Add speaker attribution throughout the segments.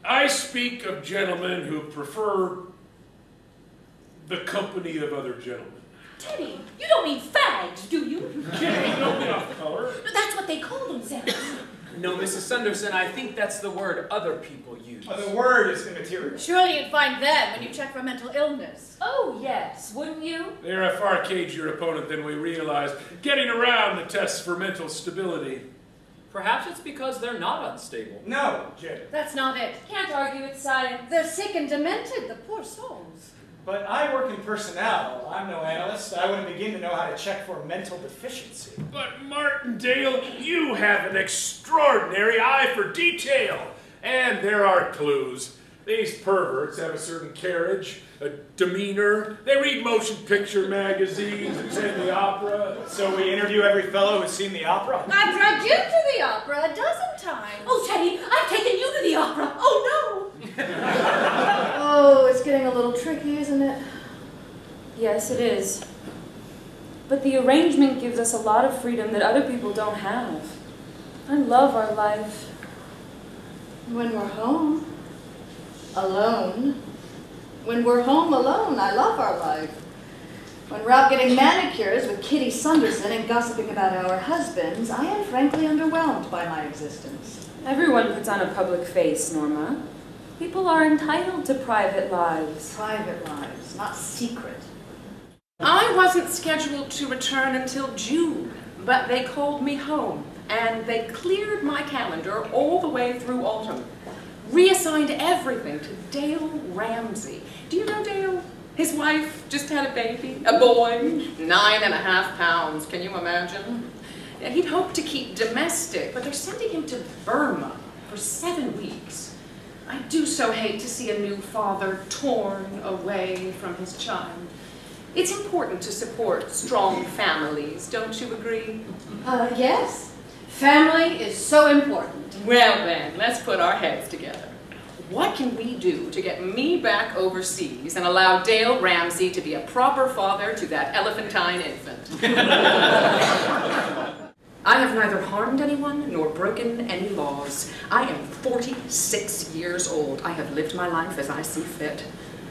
Speaker 1: I speak of gentlemen who prefer the company of other gentlemen.
Speaker 2: Teddy, you don't mean fags, do you?
Speaker 1: Kitty, don't be off color.
Speaker 2: That's what they call themselves.
Speaker 3: No, Mrs. Sunderson, I think that's the word other people use.
Speaker 4: The word is immaterial.
Speaker 5: Surely you'd find them when you check for mental illness.
Speaker 2: Oh, yes, wouldn't you?
Speaker 1: They're a far cagier opponent than we realize, getting around the tests for mental stability.
Speaker 3: Perhaps it's because they're not unstable.
Speaker 4: No, Jay.
Speaker 5: That's not it.
Speaker 2: Can't argue with science.
Speaker 5: They're sick and demented, the poor souls.
Speaker 4: But I work in personnel. I'm no analyst. I wouldn't begin to know how to check for mental deficiency.
Speaker 1: But Martindale, you have an extraordinary eye for detail. And there are clues. These perverts have a certain carriage, a demeanor. They read motion picture magazines, attend the opera.
Speaker 4: So we interview every fellow who's seen the opera?
Speaker 5: I've dragged you to the opera a dozen times.
Speaker 2: Oh, Teddy, I've taken you to the opera. Oh, no.
Speaker 5: Oh, it's getting a little tricky, isn't it?
Speaker 6: Yes, it is. But the arrangement gives us a lot of freedom that other people don't have. I love our life.
Speaker 5: When we're home. Alone. When we're home alone, I love our life. When we're out getting manicures with Kitty Sunderson and gossiping about our husbands, I am frankly underwhelmed by my existence.
Speaker 6: Everyone puts on a public face, Norma. People are entitled to private lives.
Speaker 5: Private lives, not secret.
Speaker 7: I wasn't scheduled to return until June, but they called me home, and they cleared my calendar all the way through autumn. Reassigned everything to Dale Ramsey. Do you know Dale? His wife just had a baby, a boy, 9.5 pounds. Can you imagine? He'd hoped to keep domestic, but they're sending him to Burma for 7 weeks. I do so hate to see a new father torn away from his child. It's important to support strong families, don't you agree?
Speaker 5: Yes. Family is so important.
Speaker 7: Well then, let's put our heads together. What can we do to get me back overseas and allow Dale Ramsey to be a proper father to that elephantine infant? I have neither harmed anyone nor broken any laws. I am 46 years old. I have lived my life as I see fit.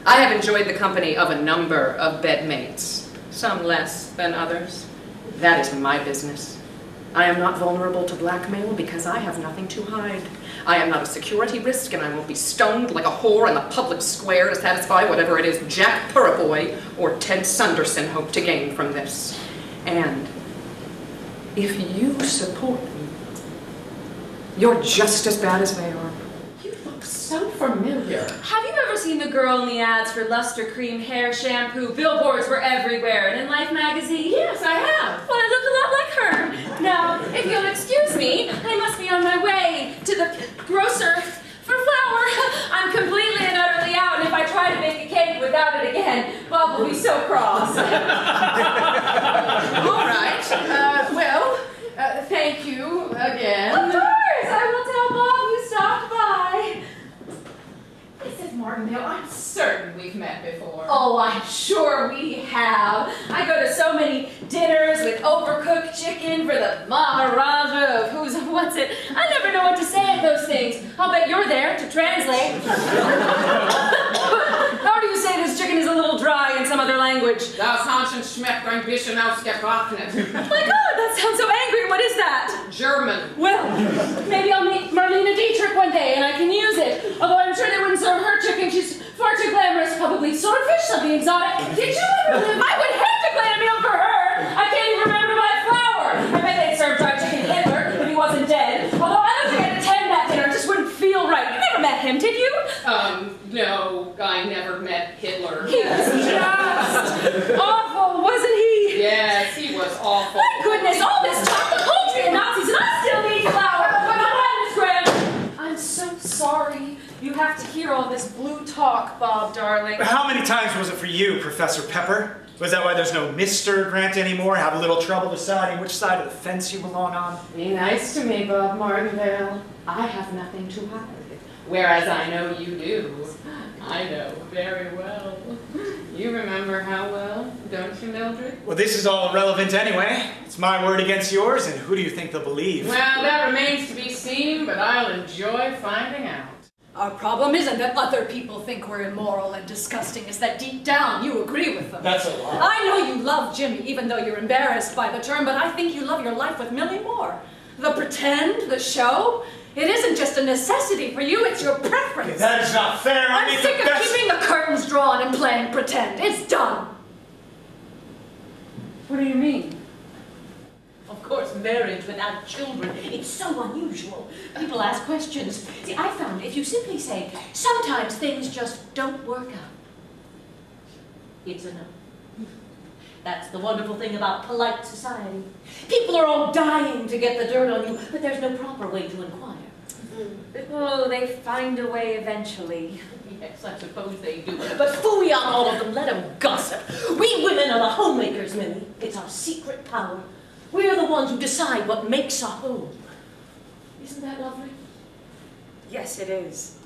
Speaker 7: I have enjoyed the company of a number of bedmates, some less than others. That is my business. I am not vulnerable to blackmail because I have nothing to hide. I am not a security risk, and I won't be stoned like a whore in the public square to satisfy whatever it is Jack Purraboy or Ted Sunderson hope to gain from this. And if you support me, you're just as bad as they are. You look so familiar.
Speaker 6: Have you ever seen the girl in the ads for Luster Cream hair shampoo? Billboards were everywhere, and in Life magazine?
Speaker 7: Yes, I have.
Speaker 6: Well, I look a lot like her. Now, if you'll excuse me, I must be on my way to the grocer for flour. I'm completely and utterly out, and if I try to make a cake without it again, Bob will be so cross.
Speaker 7: All right. Well, thank you again.
Speaker 6: Of course! I will tell Bob you stopped by.
Speaker 7: Mrs. Martindale, I'm certain we've met before.
Speaker 6: Oh, I'm sure we have. I go to so many dinners with overcooked chicken for the Maharaja of who's what's it. I never know what to say at those things. I'll bet you're there to translate. How do you say this chicken is a little dry in some other language?
Speaker 7: Das Hanschen schmeckt ein bisschen ausgetrocknet.
Speaker 6: My God, that sounds so angry. What is that?
Speaker 7: German.
Speaker 6: Well, maybe I'll meet Marlena Dietrich one day and I can use it. Although I'm sure they wouldn't serve her chicken. She's far too glamorous. Probably swordfish, something exotic. Did you ever live? I would have to plan a meal for her. I can't even remember my flour. I bet they'd serve fried chicken to Hitler if he wasn't dead. Although I don't think I'd attend that dinner. It just wouldn't feel right. You never met him, did you?
Speaker 7: No, I never met Hitler.
Speaker 6: He was just awful, wasn't he?
Speaker 7: Yes, he was awful.
Speaker 6: My goodness, all this chocolate poultry and Nazis, and I still need flour. But I'm so sorry. You have to hear all this blue talk, Bob, darling.
Speaker 4: How many times was it for you, Professor Pepper? Was that why there's no Mr. Grant anymore? Have a little trouble deciding which side of the fence you belong on?
Speaker 7: Be nice to me, Bob Martindale. I have nothing to hide. Whereas I know you do. I know very well. You remember how well, don't you, Mildred?
Speaker 4: Well, this is all irrelevant anyway. It's my word against yours, and who do you think they'll believe?
Speaker 7: Well, that remains to be seen, but I'll enjoy finding out.
Speaker 2: Our problem isn't that other people think we're immoral and disgusting. It's that deep down you agree with them.
Speaker 4: That's a lie.
Speaker 2: I know you love Jimmy, even though you're embarrassed by the term, but I think you love your life with Millie more. The pretend, the show, it isn't just a necessity for you, it's your preference.
Speaker 4: Okay, that is not fair.
Speaker 2: I'm sick of keeping the curtains drawn and playing pretend. It's done.
Speaker 6: What do you mean?
Speaker 8: Of course, marriage without children, it's so unusual. People ask questions. See, I found if you simply say, sometimes things just don't work out, it's a no. That's the wonderful thing about polite society. People are all dying to get the dirt on you, but there's no proper way to inquire.
Speaker 6: Oh, they find a way eventually.
Speaker 8: Yes, I suppose they do. But phooey on all of them, let them gossip. We women are the homemakers, Millie. It's our secret power. We're the ones who decide what makes a home. Isn't that lovely?
Speaker 6: Yes, it is.